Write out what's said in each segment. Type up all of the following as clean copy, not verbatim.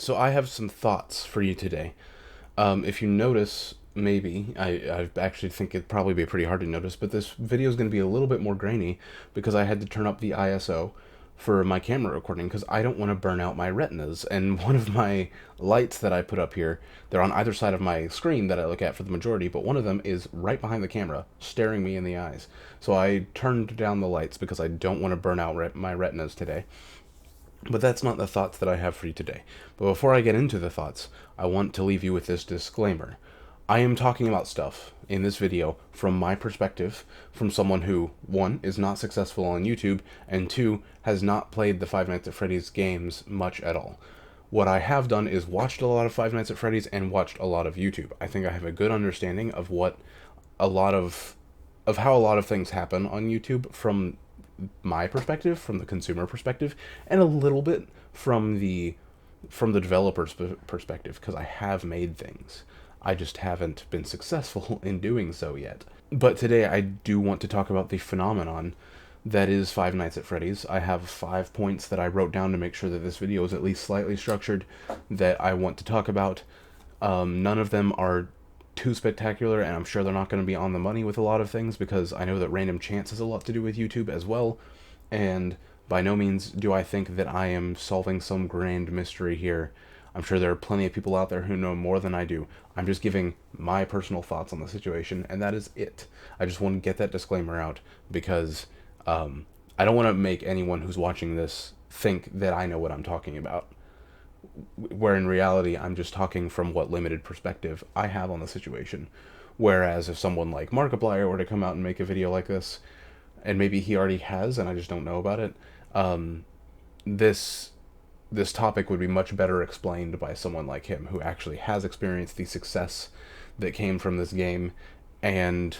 So I have some thoughts for you today. If you notice, maybe, I actually think it'd probably be pretty hard to notice, but this video is going to be a little bit more grainy because I had to turn up the ISO for my camera recording because I don't want to burn out my retinas. And one of my lights that I put up here, they're on either side of my screen that I look at for the majority, but one of them is right behind the camera, staring me in the eyes. So I turned down the lights because I don't want to burn out my retinas today. But that's not the thoughts that I have for you today. But before I get into the thoughts, I want to leave you with this disclaimer. I am talking about stuff in this video from my perspective, from someone who, one, is not successful on YouTube, and two, has not played the Five Nights at Freddy's games much at all. What I have done is watched a lot of Five Nights at Freddy's and watched a lot of YouTube. I think I have a good understanding of what a lot of how a lot of things happen on YouTube from my perspective, from the consumer perspective, and a little bit from the developer's perspective, because I have made things. I just haven't been successful in doing so yet. But today I do want to talk about the phenomenon that is Five Nights at Freddy's. I have 5 points that I wrote down to make sure that this video is at least slightly structured that I want to talk about. None of them are too spectacular, and I'm sure they're not going to be on the money with a lot of things because I know that random chance has a lot to do with YouTube as well, and by no means do I think that I am solving some grand mystery here. I'm sure there are plenty of people out there who know more than I do. I'm just giving my personal thoughts on the situation, and that is it. I just want to get that disclaimer out because I don't want to make anyone who's watching this think that I know what I'm talking about, where in reality I'm just talking from what limited perspective I have on the situation. Whereas if someone like Markiplier were to come out and make a video like this, and maybe he already has and I just don't know about it, this this topic would be much better explained by someone like him who actually has experienced the success that came from this game and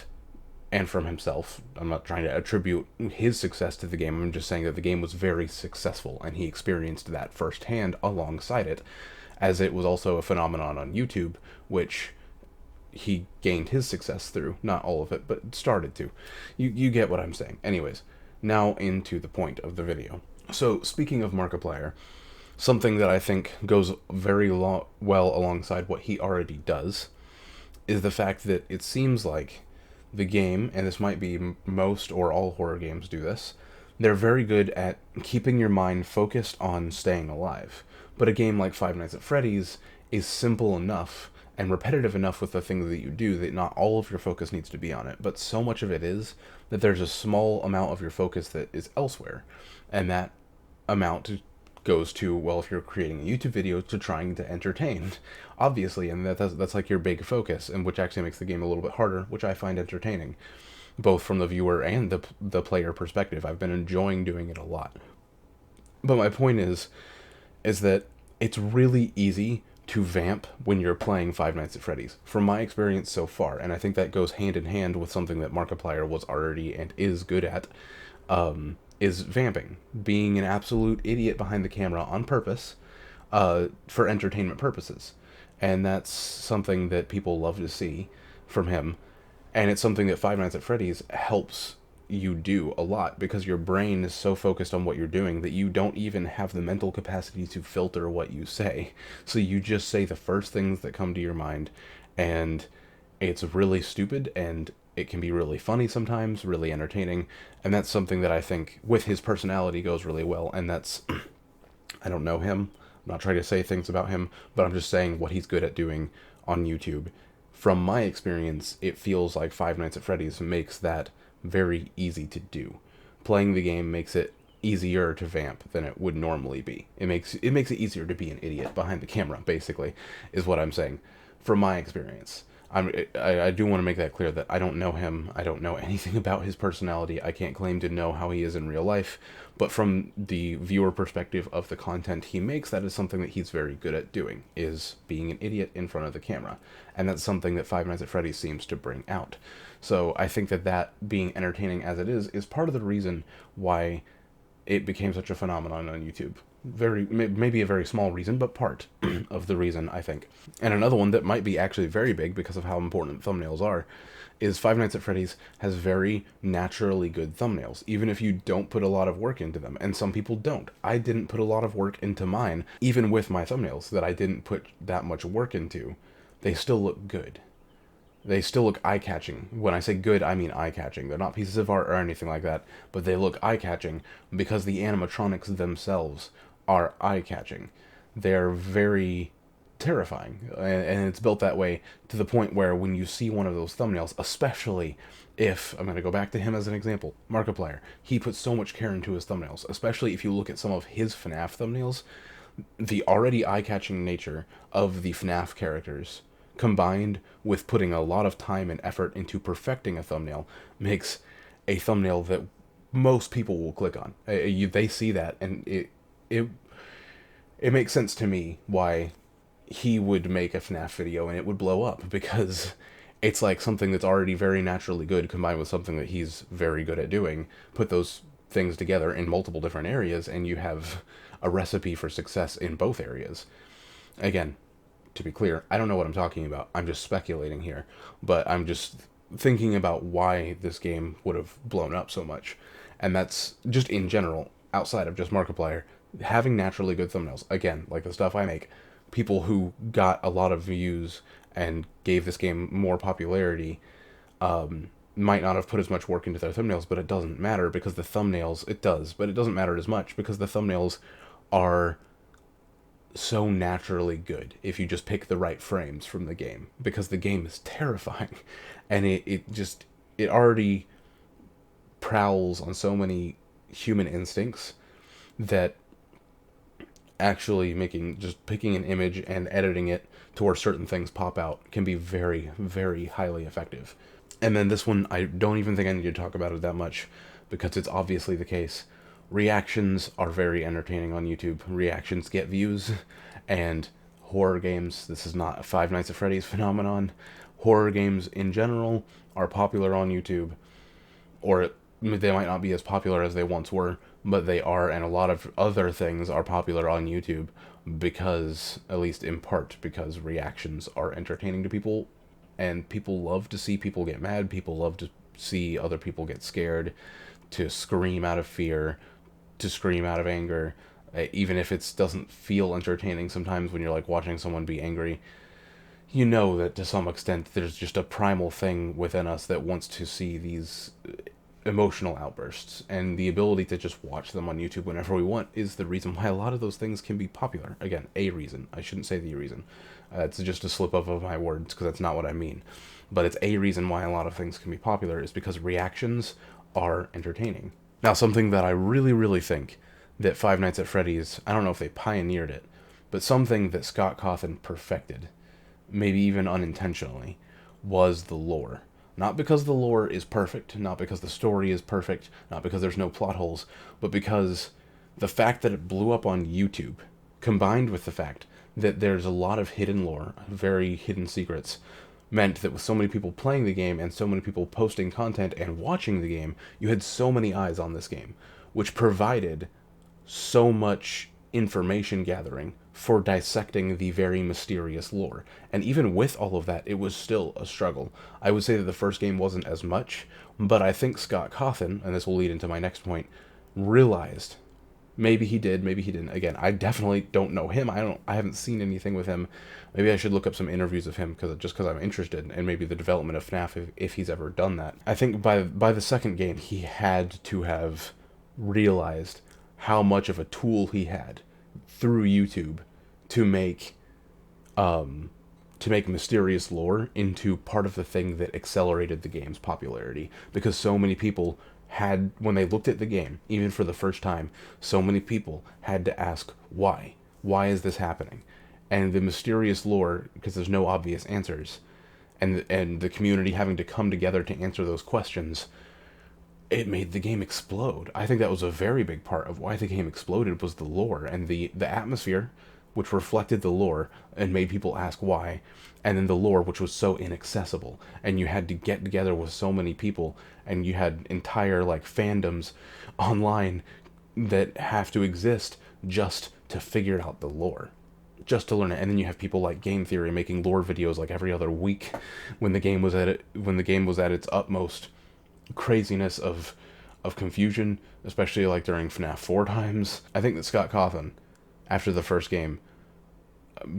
from himself. I'm not trying to attribute his success to the game. I'm just saying that the game was very successful and he experienced that firsthand alongside it, as it was also a phenomenon on YouTube, which he gained his success through. Not all of it, but started to. You get what I'm saying. Anyways, now into the point of the video. So, speaking of Markiplier, something that I think goes very well alongside what he already does is the fact that it seems like the game, and this might be most or all horror games do this, they're very good at keeping your mind focused on staying alive. But a game like Five Nights at Freddy's is simple enough and repetitive enough with the things that you do that not all of your focus needs to be on it, but so much of it is that there's a small amount of your focus that is elsewhere. And that amount goes to, well, if you're creating a YouTube video, to trying to entertain, obviously, and that's like your big focus, and which actually makes the game a little bit harder, which I find entertaining, both from the viewer and the player perspective. I've been enjoying doing it a lot. But my point is that it's really easy to vamp when you're playing Five Nights at Freddy's, from my experience so far, and I think that goes hand in hand with something that Markiplier was already and is good at, is vamping, being an absolute idiot behind the camera on purpose, for entertainment purposes. And that's something that people love to see from him, and it's something that Five Nights at Freddy's helps you do a lot because your brain is so focused on what you're doing that you don't even have the mental capacity to filter what you say. So you just say the first things that come to your mind, and it's really stupid, and it can be really funny sometimes, really entertaining, and that's something that I think with his personality goes really well. And that's I don't know him, I'm not trying to say things about him, but I'm just saying what he's good at doing on YouTube. From my experience, it feels like Five Nights at Freddy's makes that very easy to do. Playing the game makes it easier to vamp than it would normally be. It makes it easier to be an idiot behind the camera, basically, is what I'm saying, from my experience. I do want to make that clear that I don't know him. I don't know anything about his personality. I can't claim to know how he is in real life. But from the viewer perspective of the content he makes, that is something that he's very good at doing, is being an idiot in front of the camera. And that's something that Five Nights at Freddy's seems to bring out. So I think that being entertaining as it is part of the reason why it became such a phenomenon on YouTube. maybe a very small reason, but part of the reason, I think. And another one that might be actually very big because of how important thumbnails are is Five Nights at Freddy's has very naturally good thumbnails, even if you don't put a lot of work into them. And some people don't. I didn't put a lot of work into mine, even with my thumbnails that I didn't put that much work into. They still look good. They still look eye-catching. When I say good, I mean eye-catching. They're not pieces of art or anything like that, but they look eye-catching because the animatronics themselves are eye-catching. They're very terrifying, and it's built that way to the point where when you see one of those thumbnails, especially if, I'm going to go back to him as an example, Markiplier, he puts so much care into his thumbnails, especially if you look at some of his FNAF thumbnails, the already eye-catching nature of the FNAF characters combined with putting a lot of time and effort into perfecting a thumbnail makes a thumbnail that most people will click on. They see that, and it makes sense to me why he would make a FNAF video and it would blow up, because it's like something that's already very naturally good combined with something that he's very good at doing. Put those things together in multiple different areas and you have a recipe for success in both areas. Again, to be clear, I don't know what I'm talking about. I'm just speculating here, but I'm just thinking about why this game would have blown up so much. And that's just in general, outside of just Markiplier, having naturally good thumbnails. Again, like the stuff I make, people who got a lot of views and gave this game more popularity might not have put as much work into their thumbnails, but it doesn't matter because the thumbnails, it does, but it doesn't matter as much because the thumbnails are so naturally good if you just pick the right frames from the game, because the game is terrifying and it already prowls on so many human instincts that actually just picking an image and editing it to where certain things pop out can be very, very highly effective. And then this one, I don't even think I need to talk about it that much because it's obviously the case. Reactions are very entertaining on YouTube. Reactions get views, and horror games, this is not a Five Nights at Freddy's phenomenon. Horror games in general are popular on YouTube, or they might not be as popular as they once were, but they are, and a lot of other things are popular on YouTube because, at least in part, because reactions are entertaining to people, and people love to see people get mad, people love to see other people get scared, to scream out of fear, to scream out of anger, even if it doesn't feel entertaining sometimes when you're like watching someone be angry. You know that to some extent there's just a primal thing within us that wants to see these emotional outbursts, and the ability to just watch them on YouTube whenever we want is the reason why a lot of those things can be popular. Again, a reason. I shouldn't say the reason. It's just a slip up of my words because that's not what I mean. But it's a reason why a lot of things can be popular is because reactions are entertaining. Now, something that I really, really think that Five Nights at Freddy's, I don't know if they pioneered it, but something that Scott Cawthon perfected, maybe even unintentionally, was the lore. Not because the lore is perfect, not because the story is perfect, not because there's no plot holes, but because the fact that it blew up on YouTube, combined with the fact that there's a lot of hidden lore, very hidden secrets, meant that with so many people playing the game and so many people posting content and watching the game, you had so many eyes on this game, which provided so much information gathering for dissecting the very mysterious lore. And even with all of that, it was still a struggle. I would say that the first game wasn't as much, but I think Scott Cawthon, and this will lead into my next point, realized, maybe he did, maybe he didn't. Again, I definitely don't know him. I haven't seen anything with him. Maybe I should look up some interviews of him because I'm interested, and maybe the development of FNAF if he's ever done that. I think by the second game, he had to have realized how much of a tool he had through YouTube to make mysterious lore into part of the thing that accelerated the game's popularity, because so many people had, when they looked at the game, even for the first time, so many people had to ask why is this happening, and the mysterious lore, because there's no obvious answers, and the community having to come together to answer those questions, it made the game explode. I think that was a very big part of why the game exploded, was the lore and the atmosphere, which reflected the lore and made people ask why, and then the lore, which was so inaccessible, and you had to get together with so many people, and you had entire like fandoms online that have to exist just to figure out the lore, just to learn it. And then you have people like Game Theory making lore videos like every other week when the game was at its utmost craziness of confusion, especially like during FNAF 4 times. I think that Scott Cawthon, after the first game,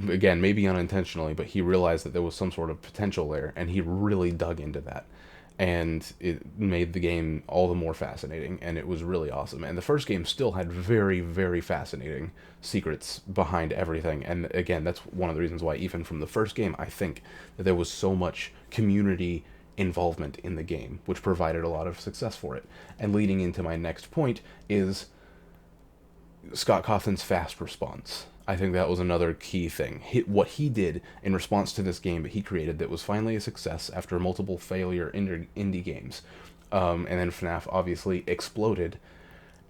again, maybe unintentionally, but he realized that there was some sort of potential there, and he really dug into that. And it made the game all the more fascinating, and it was really awesome. And the first game still had very, very fascinating secrets behind everything. And again, that's one of the reasons why, even from the first game, I think that there was so much community involvement in the game, which provided a lot of success for it. And leading into my next point is Scott Cawthon's fast response. I think that was another key thing. What he did in response to this game that he created that was finally a success after multiple failure indie games. And then FNAF obviously exploded,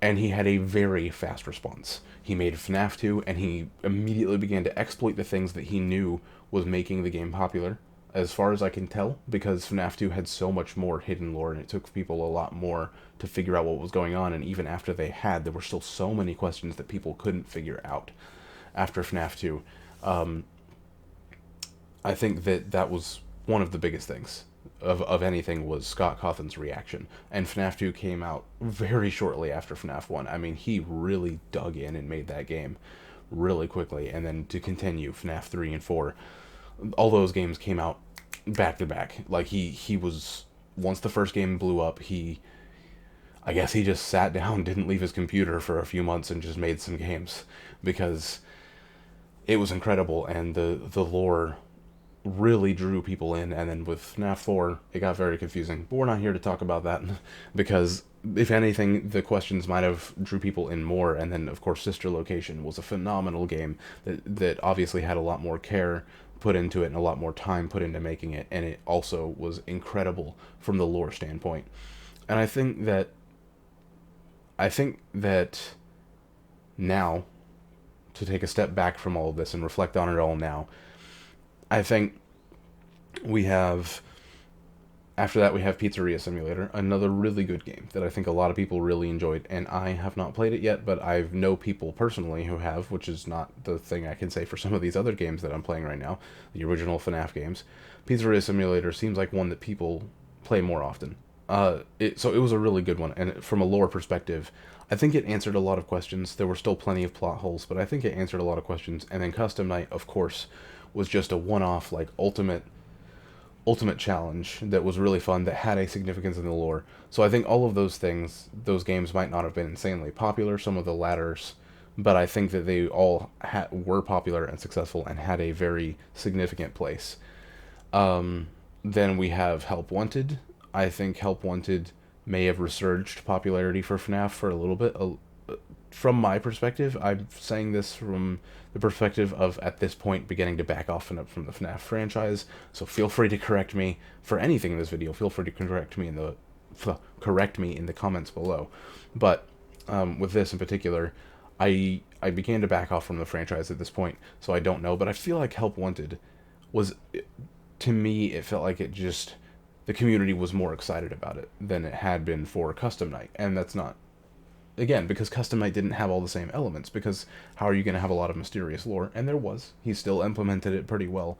and he had a very fast response. He made FNAF 2, and he immediately began to exploit the things that he knew was making the game popular, as far as I can tell, because FNAF 2 had so much more hidden lore, and it took people a lot more to figure out what was going on, and even after they had, there were still so many questions that people couldn't figure out after FNAF 2. I think that was one of the biggest things of anything was Scott Cawthon's reaction. And FNAF 2 came out very shortly after FNAF 1. I mean, he really dug in and made that game really quickly. And then to continue, FNAF 3 and 4, all those games came out back to back. Like, he was, once the first game blew up, I guess he just sat down, didn't leave his computer for a few months, and just made some games, because it was incredible, and the lore really drew people in. And then with FNAF 4, it got very confusing. But we're not here to talk about that, because if anything, the questions might have drew people in more. And then, of course, Sister Location was a phenomenal game that obviously had a lot more care put into it and a lot more time put into making it, and it also was incredible from the lore standpoint. And I think that now, to take a step back from all of this and reflect on it all now, I think we have, after that, we have Pizzeria Simulator, another really good game that I think a lot of people really enjoyed, and I have not played it yet, but I know people personally who have, which is not the thing I can say for some of these other games that I'm playing right now, the original FNAF games. Pizzeria Simulator seems like one that people play more often. So it was a really good one, and from a lore perspective, I think it answered a lot of questions. There were still plenty of plot holes, but I think it answered a lot of questions. And then Custom Night, of course, was just a one-off, like, ultimate challenge that was really fun, that had a significance in the lore. So I think all of those things, those games might not have been insanely popular, some of the ladders, but I think that they all were popular and successful and had a very significant place. Then we have Help Wanted. I think Help Wanted may have resurged popularity for FNAF for a little bit. From my perspective, I'm saying this from the perspective of, at this point, beginning to back off from the FNAF franchise, so feel free to correct me for anything in this video. Feel free to correct me in the comments below. But with this in particular, I began to back off from the franchise at this point, so I don't know, but I feel like Help Wanted was, to me, it felt like the community was more excited about it than it had been for Custom Night. And that's not, again, because Custom Night didn't have all the same elements, because how are you going to have a lot of mysterious lore? And there was. He still implemented it pretty well.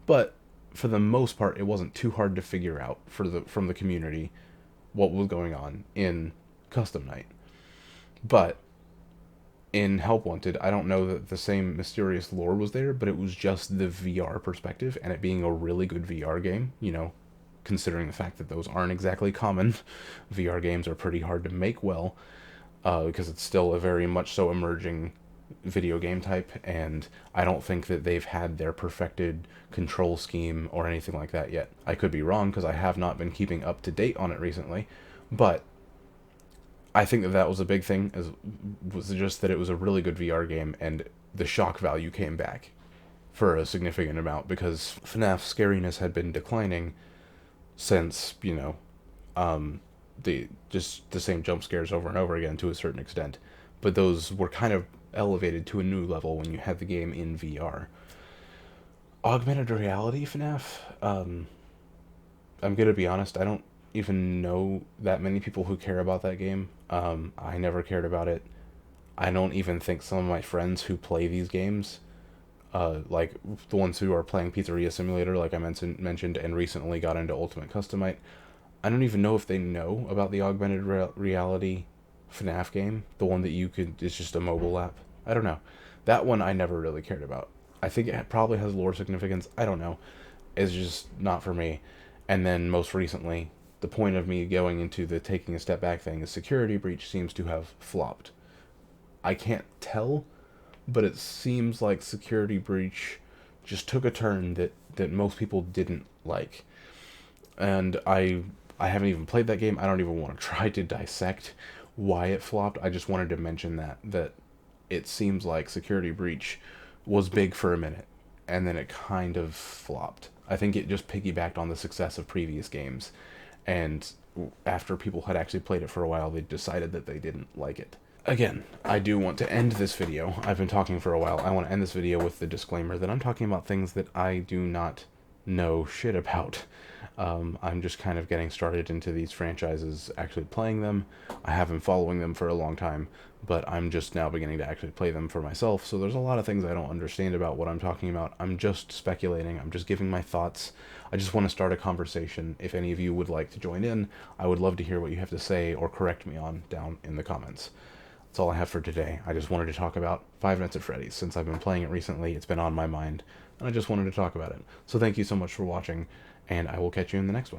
But for the most part, it wasn't too hard to figure out from the community what was going on in Custom Night. But in Help Wanted, I don't know that the same mysterious lore was there, but it was just the VR perspective, and it being a really good VR game, considering the fact that those aren't exactly common. VR games are pretty hard to make well, because it's still a very much so emerging video game type, and I don't think that they've had their perfected control scheme or anything like that yet. I could be wrong, because I have not been keeping up to date on it recently, but I think that was a big thing, was just that it was a really good VR game, and the shock value came back for a significant amount, because FNAF's scariness had been declining since, the same jump scares over and over again to a certain extent. But those were kind of elevated to a new level when you had the game in VR. Augmented reality FNAF, I'm gonna be honest, I don't even know that many people who care about that game. I never cared about it. I don't even think some of my friends who play these games, like the ones who are playing Pizzeria Simulator, like I mentioned, and recently got into Ultimate Customite, I don't even know if they know about the augmented reality FNAF game, the one that you could, it's just a mobile app. I don't know. That one I never really cared about. I think it probably has lore significance. I don't know. It's just not for me. And then most recently, the point of me going into the taking a step back thing is Security Breach seems to have flopped. I can't tell, but it seems like Security Breach just took a turn that most people didn't like. And I haven't even played that game. I don't even want to try to dissect why it flopped. I just wanted to mention that it seems like Security Breach was big for a minute and then it kind of flopped. I think it just piggybacked on the success of previous games, and after people had actually played it for a while, they decided that they didn't like it. Again, I do want to end this video. I've been talking for a while. I want to end this video with the disclaimer that I'm talking about things that I do not know shit about. I'm just kind of getting started into these franchises, actually playing them. I have been following them for a long time, but I'm just now beginning to actually play them for myself, so there's a lot of things I don't understand about what I'm talking about. I'm just speculating. I'm just giving my thoughts. I just want to start a conversation. If any of you would like to join in, I would love to hear what you have to say or correct me on down in the comments. That's all I have for today. I just wanted to talk about Five Nights at Freddy's. Since I've been playing it recently, it's been on my mind, and I just wanted to talk about it. So thank you so much for watching, and I will catch you in the next one.